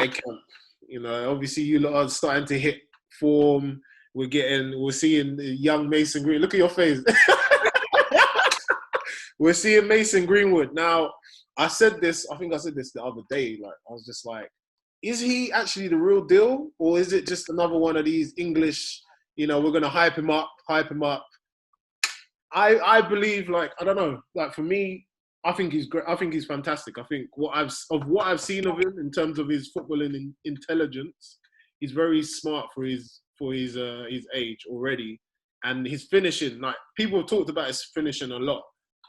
United camp. You know, obviously you lot are starting to hit form. We're seeing young Mason Green. Look at your face. We're seeing Mason Greenwood. Now, I think I said this the other day. Like, I was just like, is he actually the real deal? Or is it just another one of these English, we're going to hype him up. I believe, like, I don't know. Like, for me, I think he's great. I think he's fantastic. I think what I've seen of him in terms of his footballing intelligence, he's very smart for his age already, and his finishing. Like, people have talked about his finishing a lot,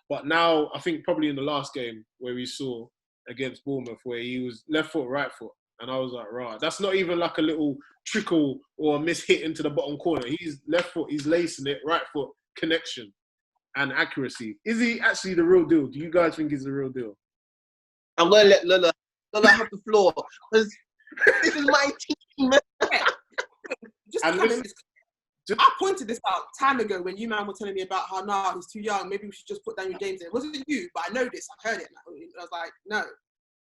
but now I think probably in the last game where we saw against Bournemouth, where he was left foot, right foot, and I was like, right, that's not even like a little trickle or a miss hit into the bottom corner. He's left foot, he's lacing it, right foot connection and accuracy. Is he actually the real deal? Do you guys think he's the real deal? I'm going to let Lola have the floor, because this is my team. I pointed this out time ago when you man were telling me about how he's too young, maybe we should just put down your games in. It wasn't you, but I know this, I heard it. I was like, no.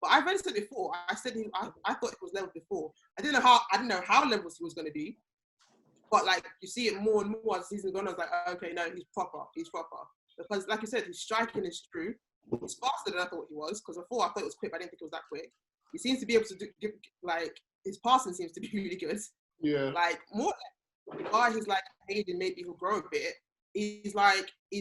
But I've said it before. I said I thought it was level before. I didn't know how levels he was going to be. But like, you see it more and more as the season goes on. I was like, okay, no, he's proper. Because like you said, his striking is true. He's faster than I thought he was. Because before I thought it was quick, but I didn't think it was that quick. He seems to be able to his passing seems to be really good. Yeah. Like, more by his like age, and maybe he'll grow a bit. He's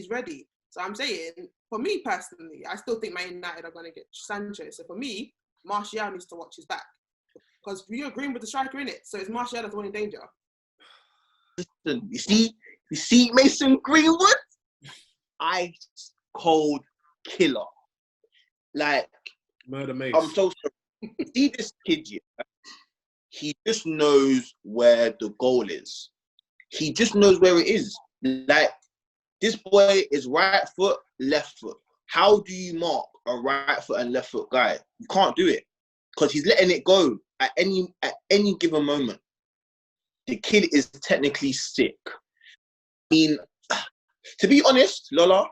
ready. So I'm saying, for me personally, I still think Man United are going to get Sancho. So for me, Martial needs to watch his back. Because you're agreeing with the striker, innit? So it's Martial that's the one in danger. Listen, you see Mason Greenwood? Ice cold killer. Like, Murder Mace. I'm so sorry. See this kid, yeah? He just knows where the goal is. He just knows where it is. Like, this boy is right foot, left foot. How do you mark a right foot and left foot guy? You can't do it, because he's letting it go at any given moment. The kid is technically sick. I mean, to be honest, Lola,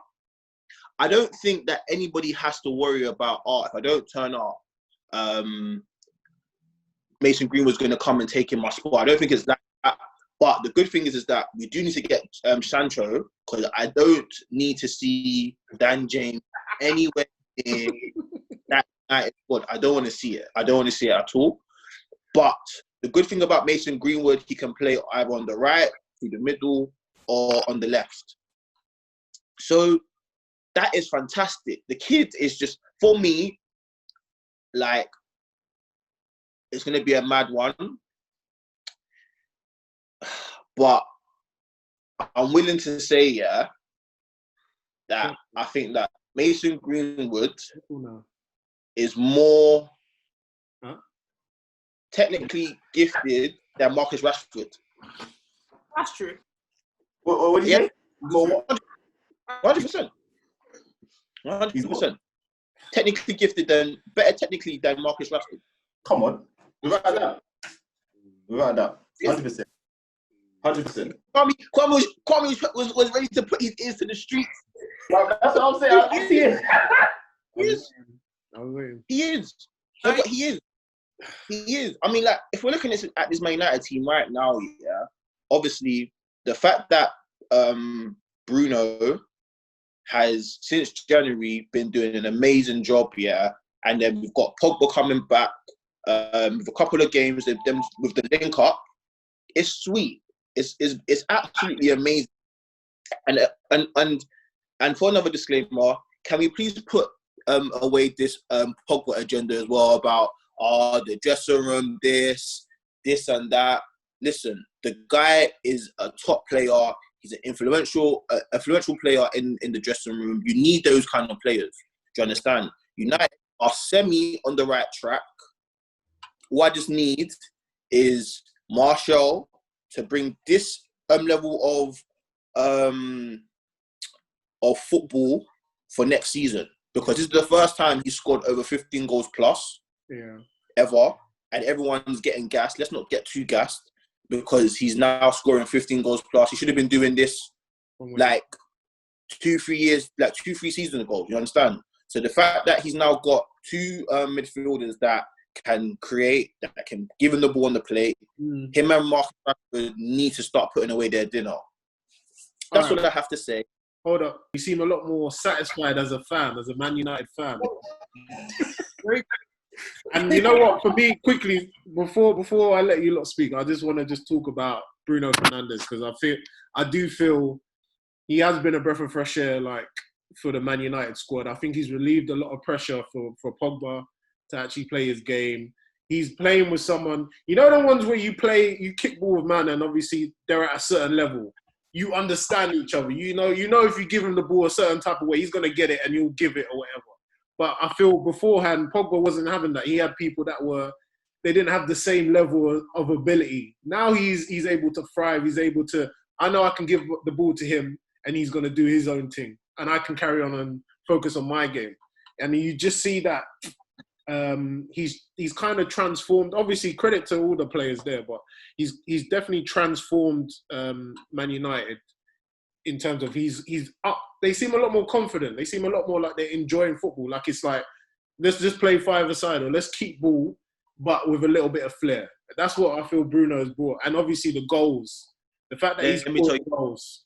I don't think that anybody has to worry about, if I don't turn up, Mason Greenwood's going to come and take in my spot. I don't think it's that. But the good thing is that we do need to get Sancho, because I don't need to see Dan James anywhere in that United squad. I don't want to see it. I don't want to see it at all. But the good thing about Mason Greenwood, he can play either on the right, through the middle, or on the left. So that is fantastic. The kid is just, for me, like, it's going to be a mad one. But I'm willing to say, yeah, that I think that Mason Greenwood is more technically gifted than Marcus Rashford. That's true. What do you say? 100%. 100%. Technically gifted better technically than Marcus Rashford. Come on. Without that. 100%. 100%. Kwame was ready to put his ears to the streets. Well, that's what I'm saying. I see it. He is. No, but he is. He is. I mean, like, if we're looking at this Man United team right now, yeah, obviously the fact that Bruno has since January been doing an amazing job, yeah, and then we've got Pogba coming back with a couple of games with the link up. It's sweet. It's absolutely amazing. And for another disclaimer, can we please put away this Pogba agenda as well about the dressing room, this and that? Listen, the guy is a top player. He's an influential player in the dressing room. You need those kind of players. Do you understand? United are semi on the right track. What I just need is Martial to bring this level of football for next season, because this is the first time he scored over 15 goals plus ever, and everyone's getting gassed. Let's not get too gassed, because he's now scoring 15 goals plus. He should have been doing this like 2-3 seasons ago. You understand? So the fact that he's now got two midfielders that can create, that can give him the ball on the plate. Him and Marcus Rashford need to start putting away their dinner. That's what I have to say. Hold up. You seem a lot more satisfied as a fan, as a Man United fan. And you know what? For me, quickly, before I let you lot speak, I just want to just talk about Bruno Fernandes, because I do feel he has been a breath of fresh air, like, for the Man United squad. I think he's relieved a lot of pressure for Pogba to actually play his game. He's playing with someone, you know, the ones where you kick ball with man, and obviously they're at a certain level. You understand each other. You know if you give him the ball a certain type of way, he's gonna get it and you'll give it or whatever. But I feel beforehand, Pogba wasn't having that. He had people that they didn't have the same level of ability. Now he's able to thrive. He's able to, I know I can give the ball to him and he's going to do his own thing. And I can carry on and focus on my game. And you just see that he's kind of transformed. Obviously, credit to all the players there, but he's definitely transformed Man United in terms of he's up. They seem a lot more confident. They seem a lot more like they're enjoying football. Like, it's like, let's just play five-a-side, or let's keep ball, but with a little bit of flair. That's what I feel Bruno has brought. And obviously the goals. The fact that he's scored goals.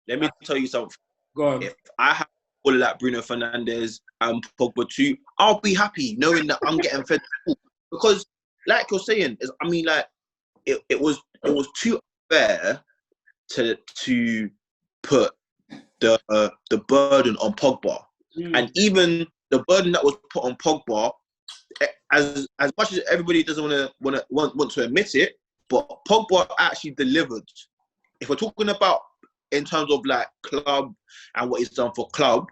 Let me tell you something. Go on. If I have all like Bruno Fernandes and Pogba too, I'll be happy knowing that I'm getting fed football. Because, like you're saying, it was too unfair to put the burden on Pogba. And even the burden that was put on Pogba, as much as everybody doesn't want to admit it, but Pogba actually delivered. If we're talking about in terms of like club and what he's done for club,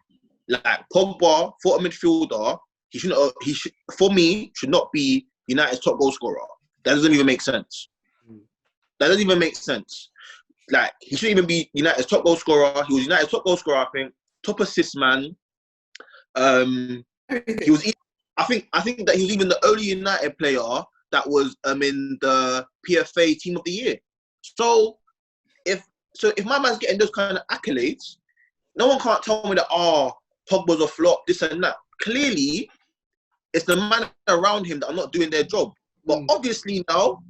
like Pogba for a midfielder, he should not be United's top goal scorer. That doesn't even make sense. That doesn't even make sense. Like, he shouldn't even be United's top goal scorer. He was United's top goal scorer, I think. Top assist man. He was. I think that he was even the only United player that was in the PFA Team of the Year. So if my man's getting those kind of accolades, no one can't tell me that Pogba's a flop, this and that. Clearly, it's the man around him that are not doing their job. But obviously now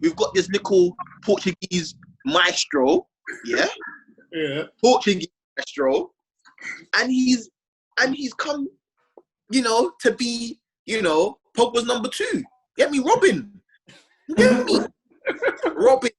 we've got this little Portuguese maestro, yeah, Portuguese maestro, and he's come, to be, Pogba's number 2. Get me, Robin. Get me, Robin.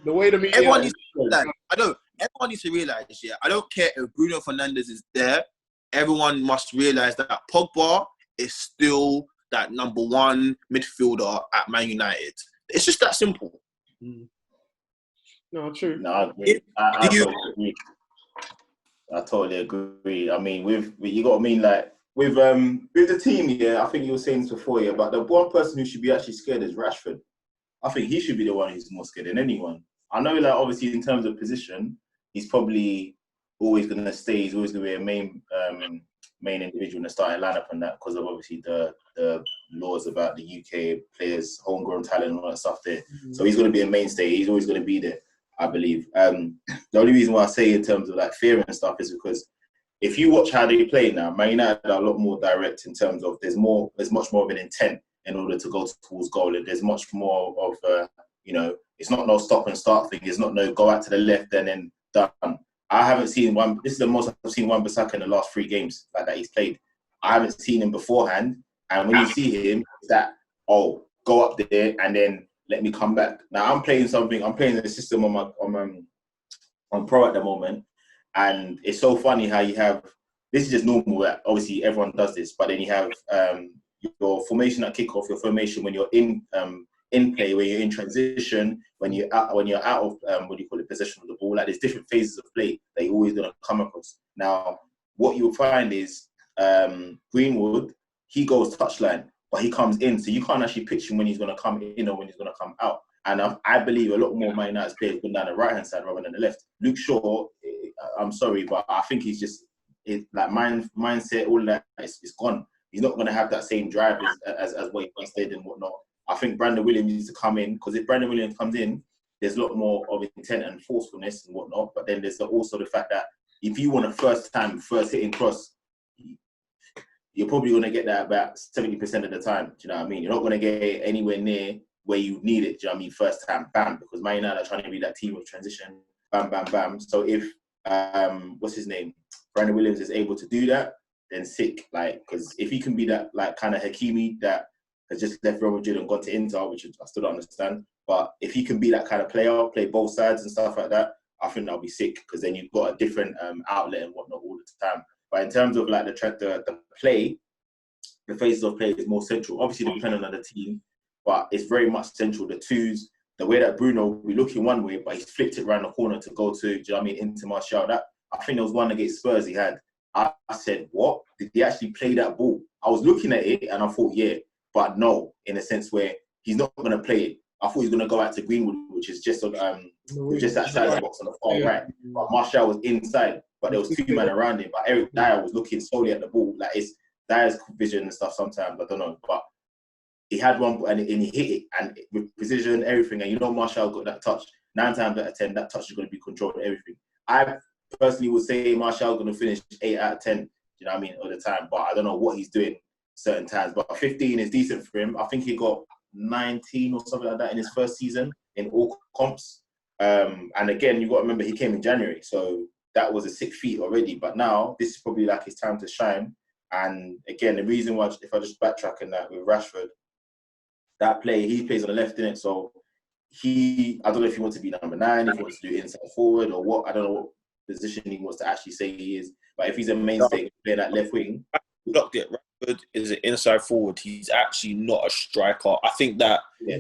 The way to meet everyone needs to realize. Everyone needs to realize. Yeah, I don't care if Bruno Fernandes is there. Everyone must realize that Pogba is still that number 1 midfielder at Man United. It's just that simple. No, true. No, I agree. I totally agree. I mean, with the team, yeah, I think you were saying this before, yeah, but the one person who should be actually scared is Rashford. I think he should be the one who's more scared than anyone. I know, like, obviously in terms of position, he's probably always going to stay. He's always going to be a main individual in the starting lineup and that, because of obviously the laws about the UK players, homegrown talent and all that stuff there. So he's going to be a mainstay. He's always going to be there, I believe. The only reason why I say in terms of like fear and stuff is because if you watch how they play now, Man United are a lot more direct in terms of there's much more of an intent in order to go towards goal. And there's much more of it's not no stop and start thing. It's not no go out to the left and then done. I haven't seen one. This is the most I've seen Wan-Bissaka in the last 3 games like that he's played. I haven't seen him beforehand. And when you see him, it's that, go up there and then let me come back. Now I'm playing the system on Pro at the moment. And it's so funny how you have, this is just normal. Obviously everyone does this, but then you have your formation at kickoff, your formation when you're in play, when you're in transition, when you're out of possession of the ball. Like, there's different phases of play that you're always gonna come across. Now, what you'll find is Greenwood, he goes touchline, but he comes in, so you can't actually pitch him when he's gonna come in or when he's gonna come out. And I believe a lot more Man United players go down the right hand side rather than the left. Luke Shaw, I'm sorry, but I think he's just mindset, all that is gone. He's not gonna have that same drive as what he once did and whatnot. I think Brandon Williams needs to come in, because if Brandon Williams comes in, there's a lot more of intent and forcefulness and whatnot. But then there's also the fact that if you want a first hitting cross, you're probably going to get that about 70% of the time. Do you know what I mean? You're not going to get it anywhere near where you need it. Do you know what I mean? First time, bam, because Man United are trying to be that team of transition, bam, bam, bam. So if what's his name, Brandon Williams is able to do that, then sick. Like, because if he can be that like kind of Hakimi that has just left Real Madrid and gone to Inter, which I still don't understand, but if he can be that kind of player, play both sides and stuff like that, I think that'll be sick, because then you've got a different outlet and whatnot all the time. But in terms of like the play, the phases of play is more central. Obviously, depending on the team, but it's very much central. The twos, the way that Bruno will be looking one way, but he's flipped it around the corner to go to, do you know what I mean, into Martial. That, I think there was one against Spurs he had. I said, what? Did he actually play that ball? I was looking at it and I thought, yeah, but no, in a sense where he's not going to play it. I thought he was going to go out to Greenwood, which is just on just outside the box on the far right. But Martial was inside, but there was two men around him. But Eric Dyer was looking solely at the ball. Like, it's Dyer's vision and stuff sometimes, I don't know. But he had one and he hit it, and with precision, everything. And you know Martial got that touch. 9 times out of 10, that touch is going to be controlled and everything. I personally would say Martial going to finish 8 out of 10, you know what I mean, all the time. But I don't know what he's doing certain times. But 15 is decent for him. I think he got 19 or something like that in his first season in all comps. And again, you've got to remember he came in January, so that was a 6 feet already. But now this is probably like his time to shine. And again, the reason why, if I just backtrack in that with Rashford, that play, he plays on the left, innit? So I don't know if he wants to be number 9, if he wants to do inside forward or what. I don't know what position he wants to actually say he is. But if he's a mainstay playing that left wing, blocked it. Rashford is an inside forward. He's actually not a striker. I think that. Yeah.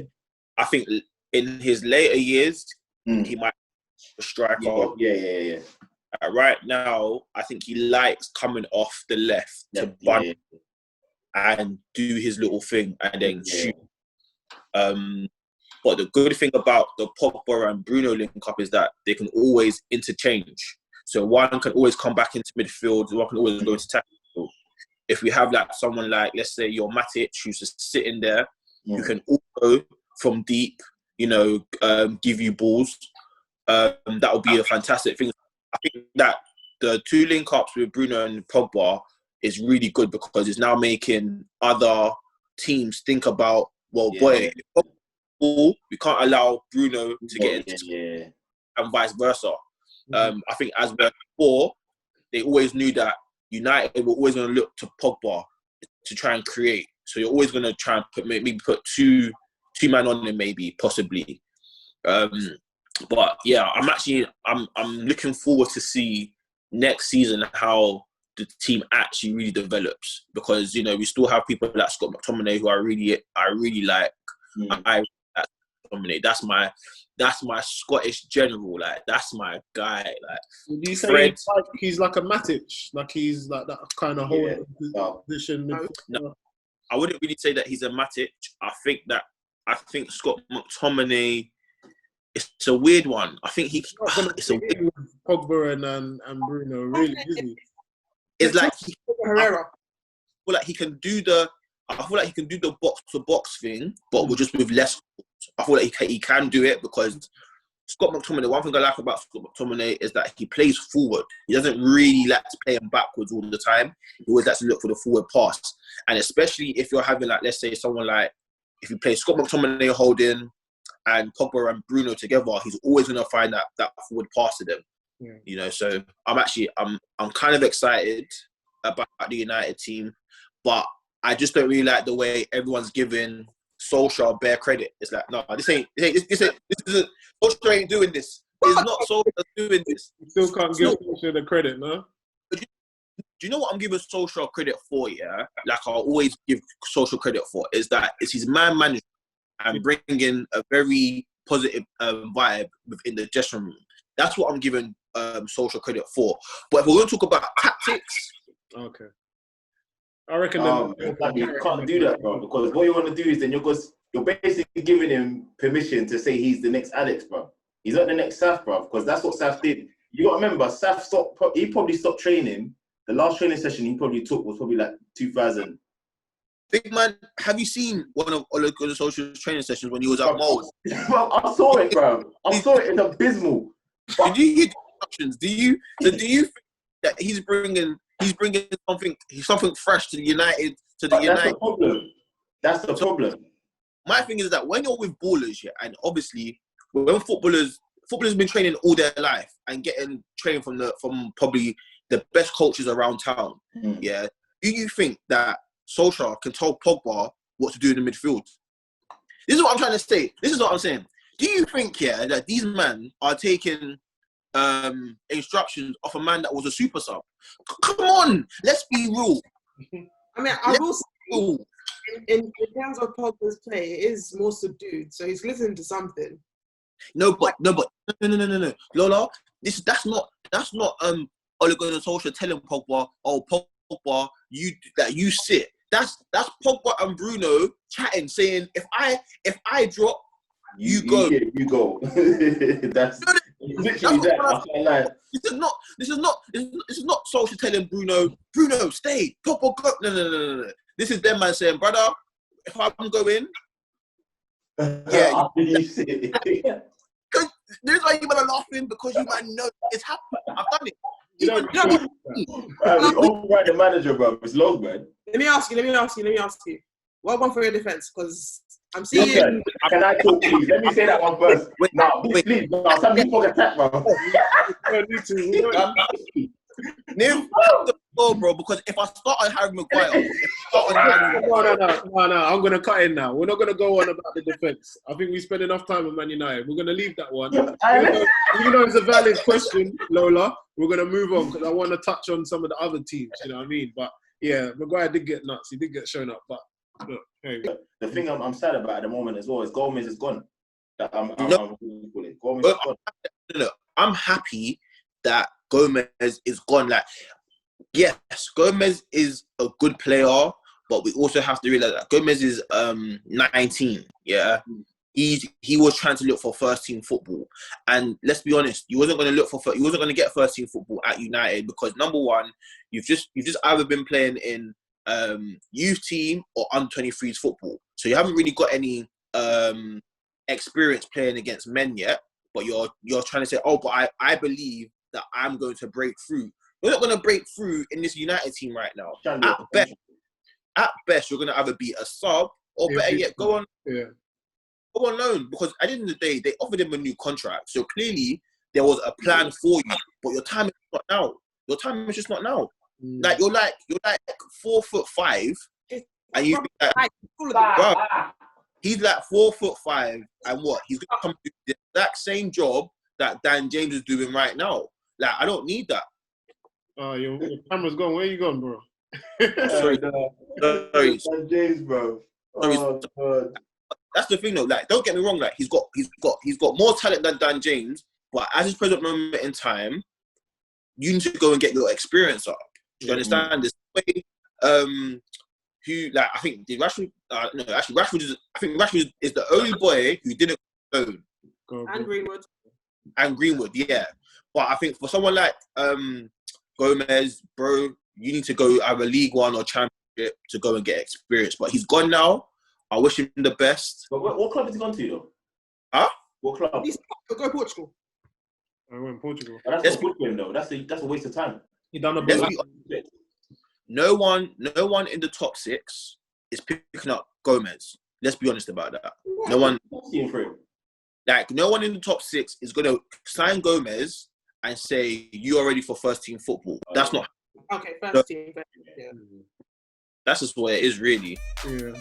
I think in his later years, he might be a striker. Yeah. Right now, I think he likes coming off the left to bun and do his little thing and then shoot. But the good thing about the Pogba and Bruno link up is that they can always interchange. So one can always come back into midfield, one can always go into tackle. If we have like someone like, let's say, your Matic, who's just sitting there, who can also from deep, give you balls. That would be a fantastic thing. I think that the 2 link ups with Bruno and Pogba is really good because it's now making other teams think about, we can't allow Bruno to get into and vice versa. I think as before, they always knew that United were always going to look to Pogba to try and create. So you're always going to try and put two man on him, maybe, possibly. But yeah, I'm looking forward to see next season how the team actually really develops, because we still have people like Scott McTominay who I really like. That's my Scottish general. Like, that's my guy. Like, would you say he's like a Matic? Like, he's like that kind of whole position? No, I wouldn't really say that he's a Matic. I think Scott McTominay. It's a weird one. I think it's a weird Pogba and Bruno, really, isn't he? It's like Herrera. I feel like he can do the box to box thing, but just with less. I feel like he can do it, because Scott McTominay, one thing I like about Scott McTominay is that he plays forward. He doesn't really like to play him backwards all the time. He always likes to look for the forward pass. And especially if you're having, like, let's say someone like, if you play Scott McTominay holding and Pogba and Bruno together, he's always going to find that forward pass to them. Yeah. So I'm kind of excited about the United team, but I just don't really like the way everyone's giving Solskjaer bare credit. It's like, no, this isn't Solskjaer ain't doing this. It's not Solskjaer doing this. You still can't give Solskjaer the credit, no? Do you know what I'm giving Solskjaer credit for, yeah? Like I always give Solskjaer credit for, is that it's his man management and bringing a very positive vibe within the dressing room. That's what I'm giving Solskjaer credit for. But if we're going to talk about tactics... Okay. I reckon you can't do that, bro, because what you want to do is then you're basically giving him permission to say he's the next Alex, bro. He's not the next Saf, bro, because that's what Saf did. You got to remember, Saf he probably stopped training. The last training session he probably took was probably like 2000. Big man, have you seen one of Ole Gunnar Solskjaer's training sessions when he was at Moles? Bro, I saw it, bro. I saw it. It's abysmal. Did you hear the instructions? Do you think that he's bringing he's bringing something fresh to the United. That's the problem. That's the problem. My thing is that when you're with ballers, yeah, and obviously when footballers have been training all their life and getting trained from probably the best coaches around town, yeah. Do you think that Solskjaer can tell Pogba what to do in the midfield? This is what I'm trying to say. This is what I'm saying. Do you think, yeah, that these men are taking instructions off a man that was a super sub? Come on, let's be real. I mean, I will say, in terms of Pogba's play, it is more subdued. So he's listening to something. No. Lola, that's not Ole Gunnar Solskjaer telling Pogba, oh Pogba, you sit. That's Pogba and Bruno chatting, saying if I drop, you go. Yeah, you go. That's literally that. I can't lie. This is not Solskjaer telling Bruno, stay. Pogba, go. No. This is them man saying, brother, if I'm going, yeah. You sit. Because there's why you man are laughing, because you man know it's happened. I've done it. We override the manager, bro. It's long, man. Let me ask you. One for your defense, because I'm seeing. Okay. Can I talk, please? Let me say that one first. Please. No, some people attack, bro. Niv, bro, because if I start on Harry Maguire, No, I'm gonna cut in now. We're not gonna go on about the defense. I think we spent enough time on Man United. We're gonna leave that one. Even though it's a valid question, Lola, we're gonna move on because I want to touch on some of the other teams. You know what I mean? But yeah, Maguire did get nuts. He did get shown up. But look, hey. The thing I'm sad about at the moment as well is Gomez is gone. I'm happy that Gomez is gone. Like, yes, Gomez is a good player, but we also have to realize that Gomez is 19. Yeah, he was trying to look for first team football, and let's be honest, he wasn't going to get first team football at United because number one, you've just either been playing in youth team or under 23s football, so you haven't really got any experience playing against men yet. But you're trying to say, oh, but I believe that I'm going to break through. You're not going to break through in this United team right now. At best, you're going to either be a sub or better yet, go on loan. Because at the end of the day, they offered him a new contract. So clearly, there was a plan for you. But your time is not now. Your time is just not now. Like you're like 4'5", and you like, bro, he's like 4'5", and what? He's going to come do the exact same job that Dan James is doing right now. Like, I don't need that. Your camera's gone. Where you going, bro? Sorry. Dan James, bro. Oh, God. That's the thing, though. Like, don't get me wrong. Like, he's got more talent than Dan James. But at his present moment in time, you need to go and get your experience up. Do you understand this way? Who, like, I think did Rashford? No, actually, Rashford is the only boy who didn't go. And Greenwood. And Greenwood, yeah. But I think for someone like Gomez, bro, you need to go either League One or Championship to go and get experience. But he's gone now. I wish him the best. But what club has he gone to, though? Huh? What club? He's go Portugal. I went Portugal. But that's not good for him, though. That's a waste of time. He done a bit. No one in the top 6 is picking up Gomez. Let's be honest about that. No one. Like, no one in the top 6 is going to sign Gomez and say, you are ready for first team football. That's not. Okay, first team. Yeah. That's just what it is, really. Yeah.